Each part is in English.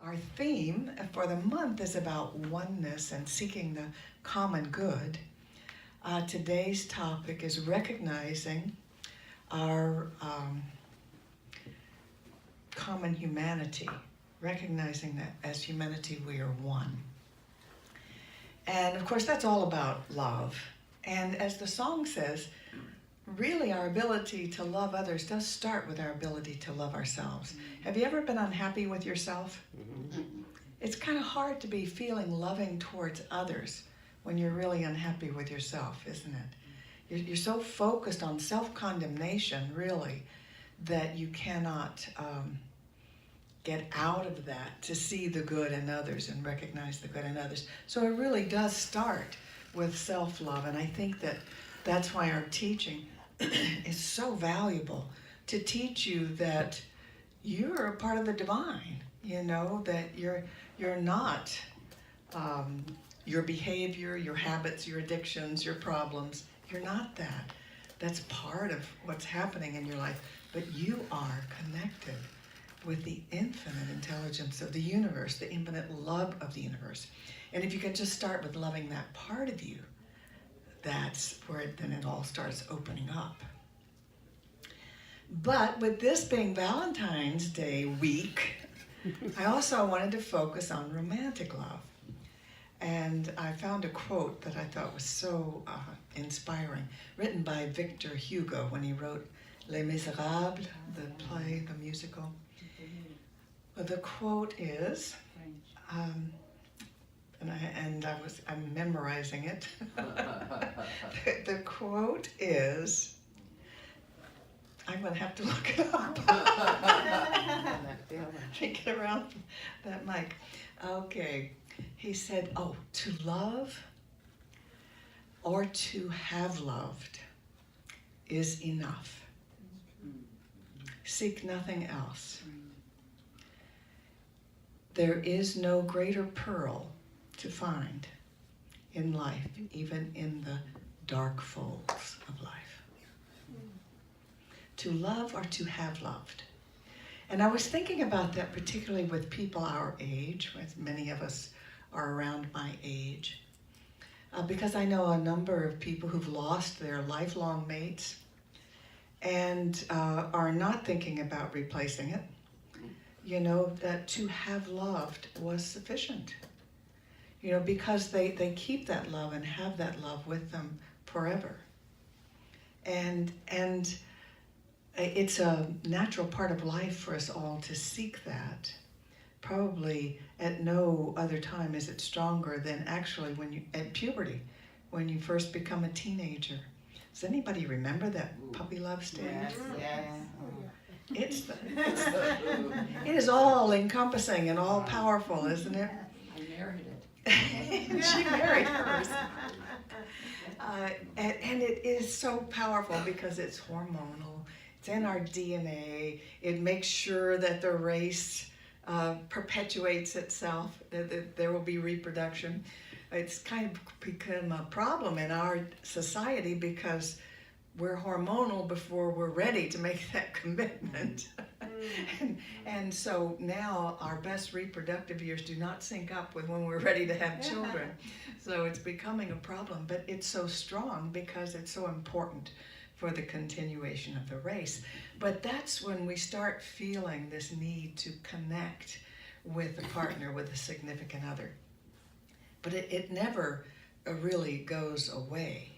Our theme for the month is about oneness and seeking the common good. Today's topic is recognizing our common humanity, recognizing that as humanity we are one. And of course that's all about love. And as the song says, really our ability to love others does start with our ability to love ourselves. Have you ever been unhappy with yourself? It's kind of hard to be feeling loving towards others when you're really unhappy with yourself, isn't it? You're so focused on self-condemnation, really, that you cannot get out of that to see the good in others and recognize the good in others. So it really does start with self-love, and I think that that's why our teaching is so valuable, to teach you that you're a part of the divine, that you're not your behavior, your habits, your addictions, your problems. You're not that. That's part of what's happening in your life, but you are connected with the infinite intelligence of the universe, the infinite love of the universe. And if you can just start with loving that part of you, that's where then it all starts opening up. But with this being Valentine's Day week, I also wanted to focus on romantic love. And I found a quote that I thought was so inspiring, written by Victor Hugo when he wrote Les Miserables, the play, the musical. Well, the quote is, I'm memorizing it. The quote is, I'm going to have to look it up. Take it around that mic. Okay. He said, to love or to have loved is enough. Seek nothing else. There is no greater pearl to find in life, even in the dark folds of life. To love or to have loved. And I was thinking about that particularly with people our age, as many of us are around my age, because I know a number of people who've lost their lifelong mates and are not thinking about replacing it. That to have loved was sufficient. Because they keep that love and have that love with them forever. And it's a natural part of life for us all to seek that. Probably at no other time is it stronger than actually at puberty, when you first become a teenager. Does anybody remember that puppy love stage? Yes. It is all encompassing and all powerful, isn't it? I married it. She married hers. And it is so powerful because it's hormonal. It's in our DNA. It makes sure that the race perpetuates itself, that there will be reproduction. It's kind of become a problem in our society because we're hormonal before we're ready to make that commitment. and so now our best reproductive years do not sync up with when we're ready to have children. So it's becoming a problem, but it's so strong because it's so important for the continuation of the race. But that's when we start feeling this need to connect with a partner, with a significant other. But it never really goes away.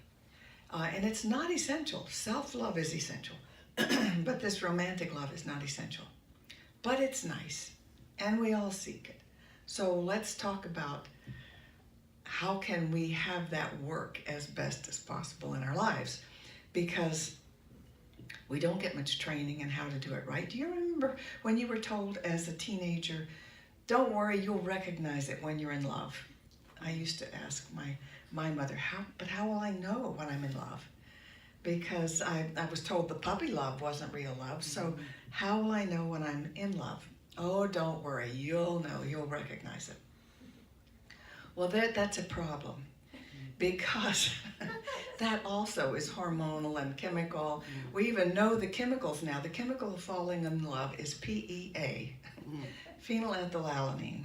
And it's not essential. Self-love is essential. But this romantic love is not essential. But it's nice. And we all seek it. So let's talk about how can we have that work as best as possible in our lives. Because we don't get much training in how to do it right. Do you remember when you were told as a teenager, don't worry, you'll recognize it when you're in love? I used to ask my mother, how will I know when I'm in love? Because I was told the puppy love wasn't real love, so how will I know when I'm in love? Oh, don't worry, you'll know, you'll recognize it. Well, that's a problem, because that also is hormonal and chemical. We even know the chemicals now. The chemical of falling in love is PEA, phenylethylalanine.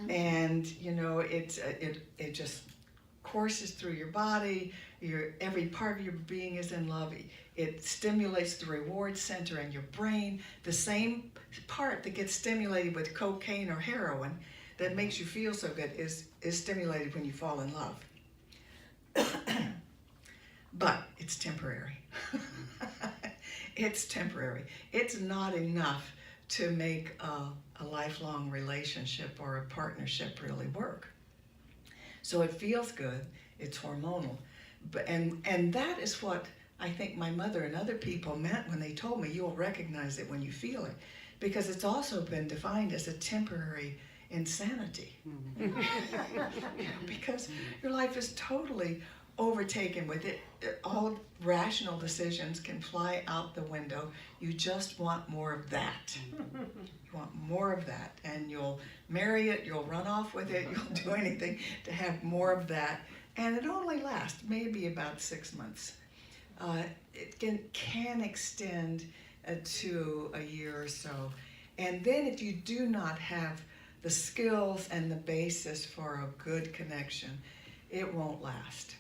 And you know, it just courses through your body. Every part of your being is in love. It stimulates the reward center in your brain. The same part that gets stimulated with cocaine or heroin that makes you feel so good is stimulated when you fall in love. But it's temporary. It's temporary. It's not enough to make a lifelong relationship or a partnership really work. So it feels good, it's hormonal. And that is what I think my mother and other people meant when they told me you'll recognize it when you feel it. Because it's also been defined as a temporary insanity. Because your life is totally overtaken with it. All rational decisions can fly out the window. You just want more of that. You want more of that, and you'll marry it, you'll run off with it, you'll do anything to have more of that. And it only lasts maybe about 6 months. It can extend to a year or so. And then if you do not have the skills and the basis for a good connection, it won't last.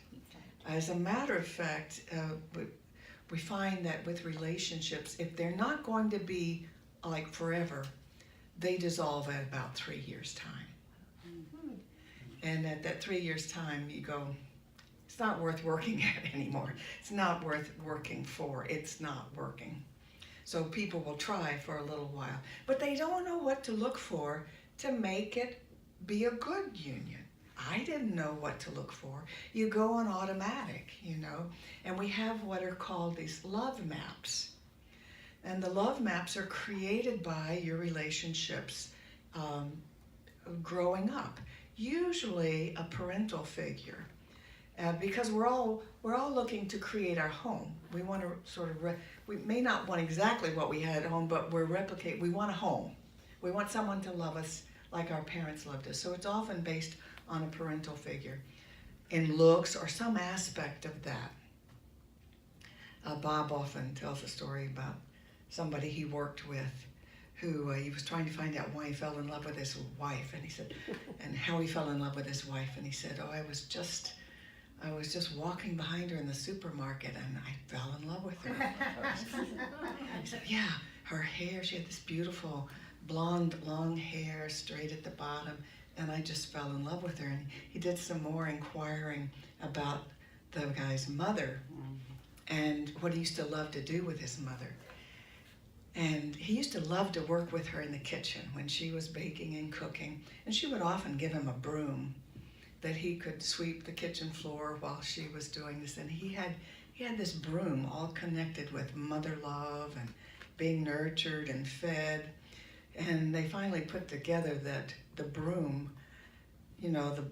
As a matter of fact, we find that with relationships, if they're not going to be like forever, they dissolve at about 3 years' time. And at that 3 years' time, you go, it's not worth working at anymore. It's not worth working for. It's not working. So people will try for a little while, but they don't know what to look for to make it be a good union. I didn't know what to look for. You go on automatic, you know, and we have what are called these love maps. And the love maps are created by your relationships growing up. Usually a parental figure, because we're all looking to create our home. We want to sort of, we may not want exactly what we had at home, but we want a home. We want someone to love us like our parents loved us. So it's often based on a parental figure in looks or some aspect of that. Bob often tells a story about somebody he worked with who he was trying to find out why he fell in love with his wife, and he said, and how he fell in love with his wife, and he said, oh, I was just walking behind her in the supermarket and I fell in love with her. He said, yeah, her hair, she had this beautiful blonde long hair straight at the bottom, and I just fell in love with her. And he did some more inquiring about the guy's mother and what he used to love to do with his mother. And he used to love to work with her in the kitchen when she was baking and cooking. And she would often give him a broom that he could sweep the kitchen floor while she was doing this. And he had this broom all connected with mother love and being nurtured and fed. And they finally put together that the broom, you know, the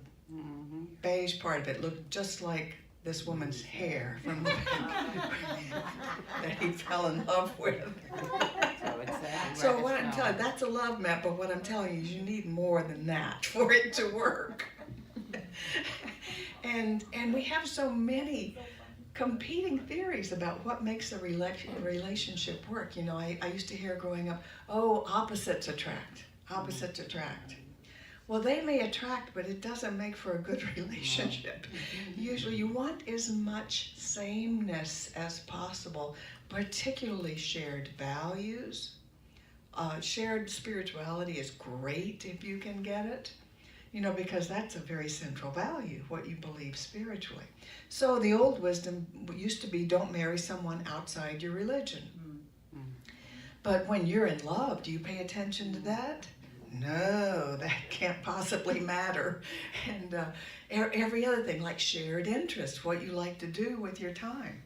beige part of it looked just like this woman's hair from the that he fell in love with. So what I'm telling you, that's a love map, but what I'm telling you is you need more than that for it to work. And we have so many competing theories about what makes a relationship work. You know, I used to hear growing up, oh, opposites attract. Opposites attract. Well, they may attract, but it doesn't make for a good relationship. Usually you want as much sameness as possible, particularly shared values. Shared spirituality is great if you can get it, you know, because that's a very central value, what you believe spiritually. So the old wisdom used to be, don't marry someone outside your religion. But when you're in love, do you pay attention to that? No, that can't possibly matter. And every other thing, like shared interest, what you like to do with your time.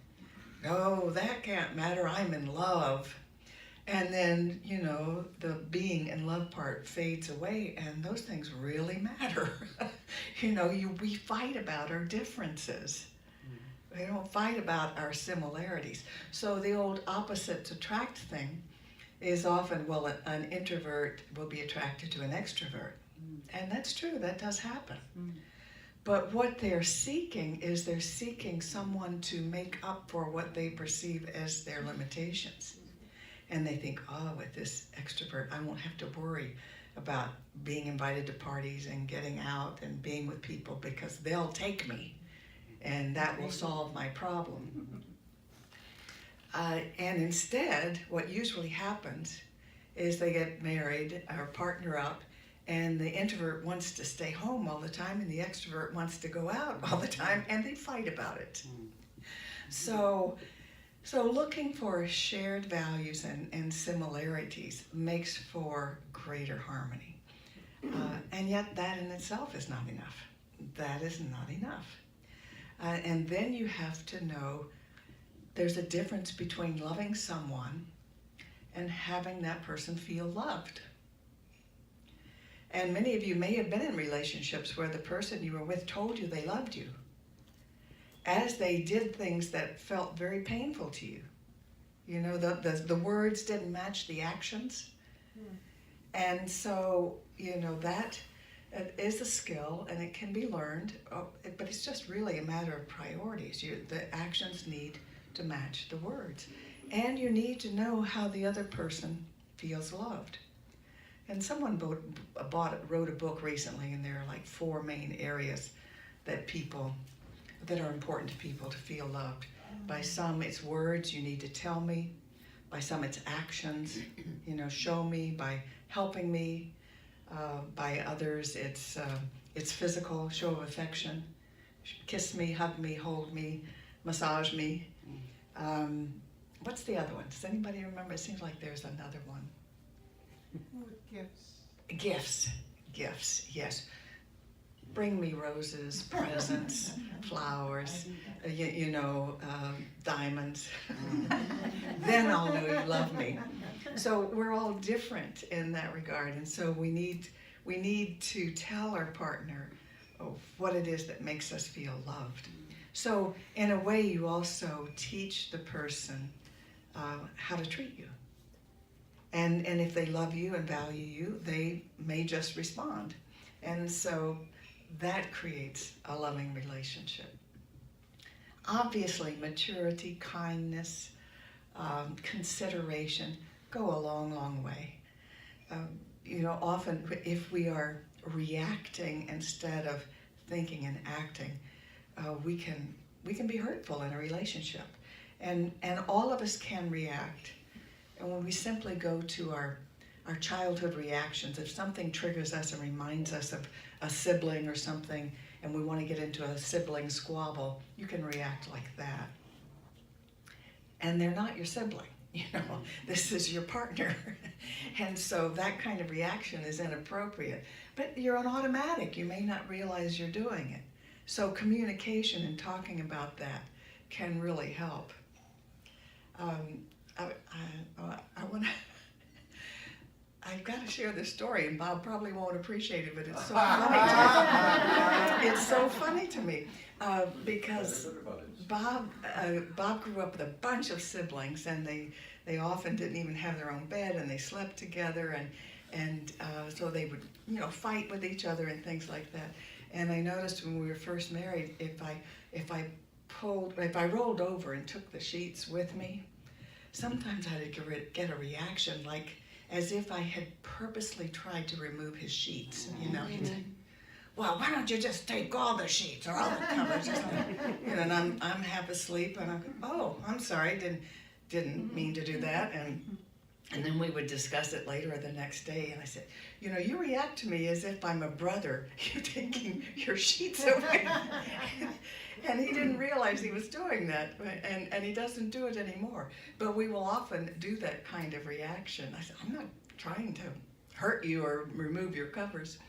No, that can't matter. I'm in love. And then, you know, the being in love part fades away, and those things really matter. You know, we fight about our differences. We don't fight about our similarities. So the old opposites attract thing is often, well, an introvert will be attracted to an extrovert. And that's true, that does happen. But what they're seeking is they're seeking someone to make up for what they perceive as their limitations. And they think, oh, with this extrovert, I won't have to worry about being invited to parties and getting out and being with people because they'll take me and that will solve my problem. And instead, what usually happens is they get married or partner up, and the introvert wants to stay home all the time and the extrovert wants to go out all the time, and they fight about it. So looking for shared values and similarities makes for greater harmony. And yet that in itself is not enough. That is not enough. And then you have to know there's a difference between loving someone and having that person feel loved. And many of you may have been in relationships where the person you were with told you they loved you, as they did things that felt very painful to you. You know, the words didn't match the actions. And so, you know, that is a skill and it can be learned, but it's just really a matter of priorities. The actions need to match the words. And you need to know how the other person feels loved. And someone wrote a book recently, and there are like 4 main areas that are important to people to feel loved. By some, it's words, you need to tell me. By some, it's actions, you know, show me, by helping me. By others, it's physical, show of affection. Kiss me, hug me, hold me, massage me. What's the other one? Does anybody remember? It seems like there's another one. Gifts. Gifts, yes. Bring me roses, presents, flowers, diamonds. Then I'll know you love me. So we're all different in that regard, and so we need to tell our partner what it is that makes us feel loved. So in a way, you also teach the person how to treat you. And if they love you and value you, they may just respond. And so that creates a loving relationship. Obviously, maturity, kindness, consideration go a long, long way. Often if we are reacting instead of thinking and acting, we can be hurtful in a relationship. And all of us can react. And when we simply go to our childhood reactions, if something triggers us and reminds us of a sibling or something, and we want to get into a sibling squabble, you can react like that. And they're not your sibling, this is your partner. And so that kind of reaction is inappropriate. But you're on automatic, you may not realize you're doing it. So communication and talking about that can really help. I've got to share this story, and Bob probably won't appreciate it, but it's so funny to me. It's so funny to me because Bob grew up with a bunch of siblings, and they often didn't even have their own bed, and they slept together, and so they would fight with each other and things like that. And I noticed when we were first married, if I rolled over and took the sheets with me, sometimes I'd get a reaction like as if I had purposely tried to remove his sheets. He'd say, "Well, why don't you just take all the sheets or all the covers?" Or something. And I'm half asleep, and I'm, "Oh, I'm sorry, didn't mean to do that." And then we would discuss it later or the next day, and I said, "You react to me as if I'm a brother. You're taking your sheets away." And he didn't realize he was doing that, and he doesn't do it anymore. But we will often do that kind of reaction. I said, "I'm not trying to hurt you or remove your covers."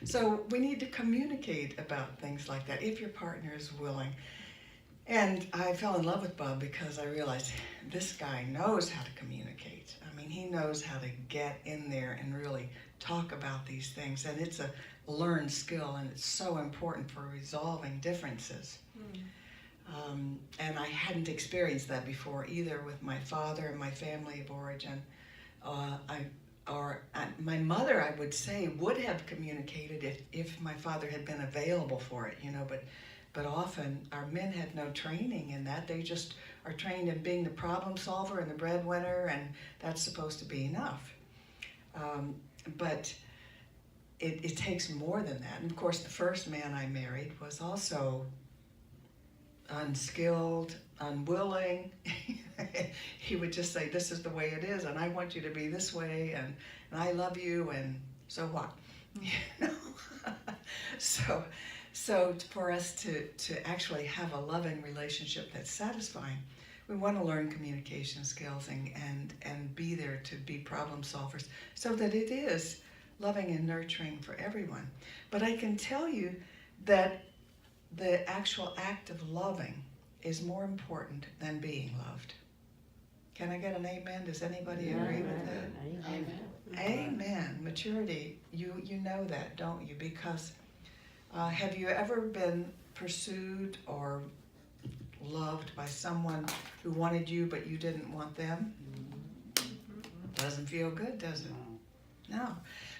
So we need to communicate about things like that if your partner is willing. And I fell in love with Bob because I realized this guy knows how to communicate. I mean, he knows how to get in there and really talk about these things. And it's a learned skill, and it's so important for resolving differences. And I hadn't experienced that before either with my father and my family of origin. My mother, I would say, would have communicated if my father had been available for it, but often our men have no training in that. They just are trained in being the problem solver and the breadwinner, and that's supposed to be enough. But it takes more than that. And of course, the first man I married was also unskilled, unwilling. He would just say, this is the way it is, and I want you to be this way, and I love you, and so what? You know? So for us to actually have a loving relationship that's satisfying, we want to learn communication skills and be there to be problem solvers so that it is loving and nurturing for everyone. But I can tell you that the actual act of loving is more important than being loved. Can I get an amen? Does anybody agree with that? Amen. Amen. Maturity, you know that, don't you? Because have you ever been pursued or loved by someone who wanted you but you didn't want them? Doesn't feel good, does it? No.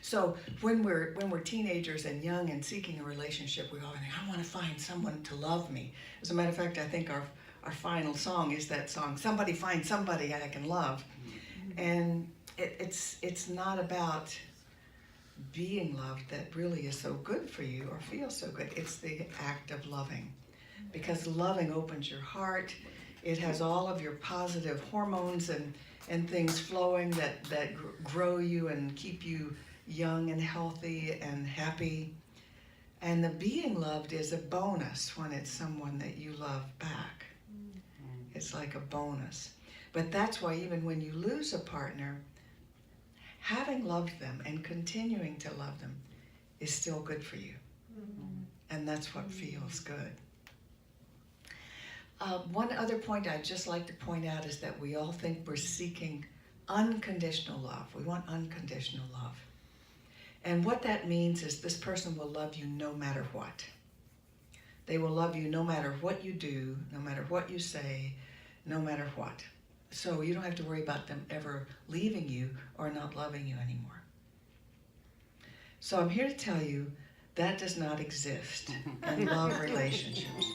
So when we're teenagers and young and seeking a relationship, we all think, I want to find someone to love me. As a matter of fact, I think our final song is that song, Somebody Find Somebody I Can Love. And it's not about being loved that really is so good for you or feels so good. It's the act of loving. Because loving opens your heart. It has all of your positive hormones and things flowing that grow you and keep you young and healthy and happy. And the being loved is a bonus when it's someone that you love back. It's like a bonus. But that's why even when you lose a partner, having loved them and continuing to love them is still good for you. And that's what feels good. One other point I'd just like to point out is that we all think we're seeking unconditional love. We want unconditional love. And what that means is this person will love you no matter what. They will love you no matter what you do, no matter what you say, no matter what. So you don't have to worry about them ever leaving you or not loving you anymore. So I'm here to tell you that does not exist in love relationships,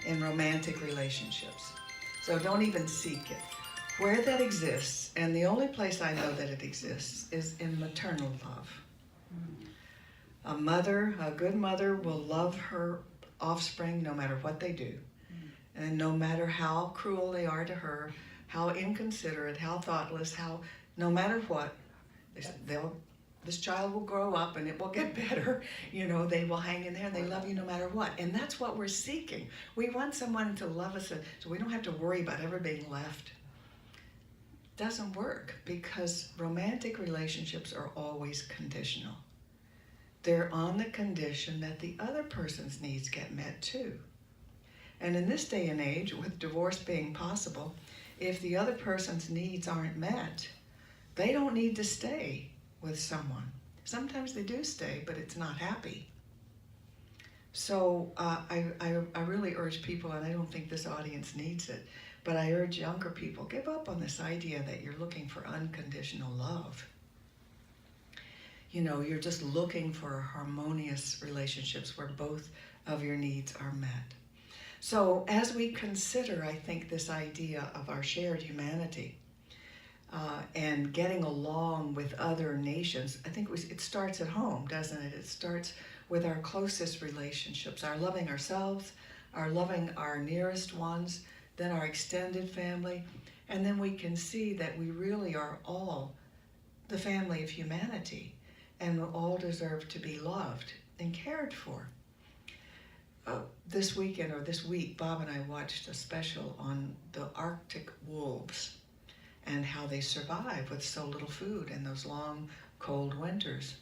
in romantic relationships. So don't even seek it. Where that exists, and the only place I know that it exists, is in maternal love. A good mother will love her offspring no matter what they do. And no matter how cruel they are to her, how inconsiderate, how thoughtless, no matter what, this child will grow up and it will get better. You know, they will hang in there and they love you no matter what. And that's what we're seeking. We want someone to love us so we don't have to worry about ever being left. Doesn't work because romantic relationships are always conditional. They're on the condition that the other person's needs get met too. And in this day and age, with divorce being possible, if the other person's needs aren't met, they don't need to stay with someone. Sometimes they do stay, but it's not happy. So I really urge people, and I don't think this audience needs it, but I urge younger people, give up on this idea that you're looking for unconditional love. You know, you're just looking for harmonious relationships where both of your needs are met. So as we consider, I think, this idea of our shared humanity and getting along with other nations, I think it starts at home, doesn't it? It starts with our closest relationships, our loving ourselves, our loving our nearest ones, then our extended family, and then we can see that we really are all the family of humanity and all deserve to be loved and cared for. This week, Bob and I watched a special on the Arctic wolves and how they survive with so little food in those long, cold winters.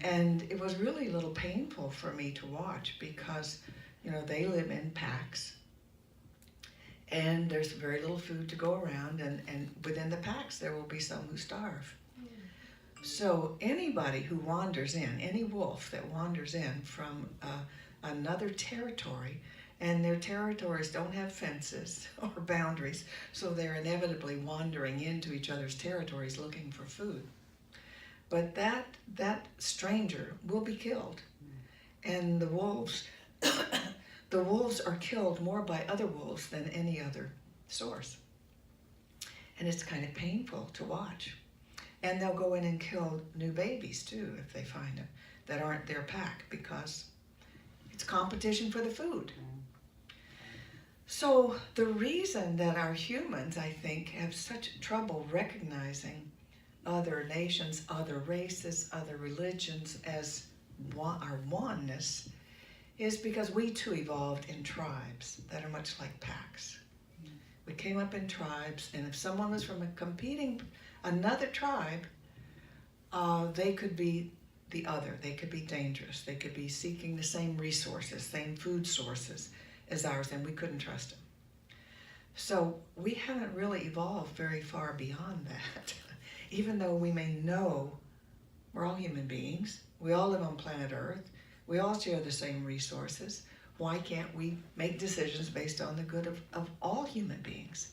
And it was really a little painful for me to watch because, you know, they live in packs and there's very little food to go around, and within the packs there will be some who starve. So anybody who wanders in, any wolf that wanders in from another territory, and their territories don't have fences or boundaries, so they're inevitably wandering into each other's territories looking for food. But that stranger will be killed, and the wolves are killed more by other wolves than any other source. And it's kind of painful to watch. And they'll go in and kill new babies too if they find them that aren't their pack, because it's competition for the food. So the reason that our humans, I think, have such trouble recognizing other nations, other races, other religions as our oneness is because we too evolved in tribes that are much like packs. We came up in tribes, and if someone was from another tribe, they could be the other. They could be dangerous. They could be seeking the same resources, same food sources as ours, and we couldn't trust them. So we haven't really evolved very far beyond that. Even though we may know we're all human beings, we all live on planet Earth, we all share the same resources, why can't we make decisions based on the good of all human beings?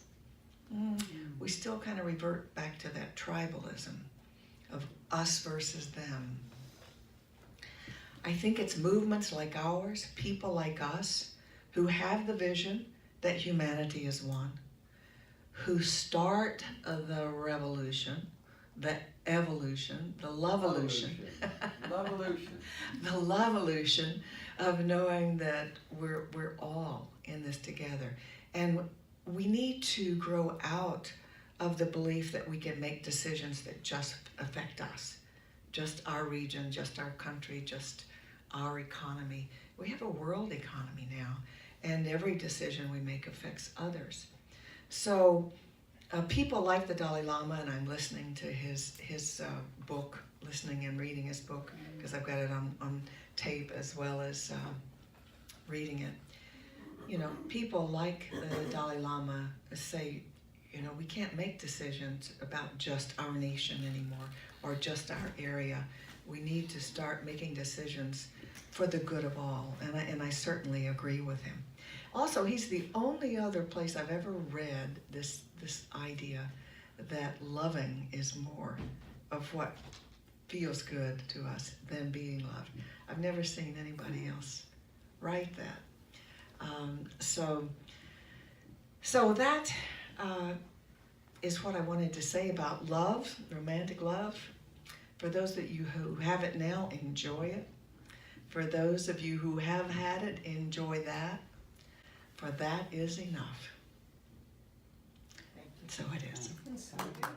We still kind of revert back to that tribalism of us versus them. I think it's movements like ours, people like us, who have the vision that humanity is one, who start the revolution, the evolution, the love-evolution. The love-evolution of knowing that we're all in this together. And we need to grow out of the belief that we can make decisions that just affect us, just our region, just our country, just our economy. We have a world economy now, and every decision we make affects others. So people like the Dalai Lama, and I'm listening to his book, listening and reading his book, because I've got it on tape as well as reading it. You know, people like the Dalai Lama say, you know, we can't make decisions about just our nation anymore or just our area. We need to start making decisions for the good of all, and I certainly agree with him. Also, he's the only other place I've ever read this idea that loving is more of what feels good to us than being loved. I've never seen anybody else write that. So that is what I wanted to say about love, romantic love. For those of you who have it now, enjoy it. For those of you who have had it, enjoy that. For that is enough. So it is. So good.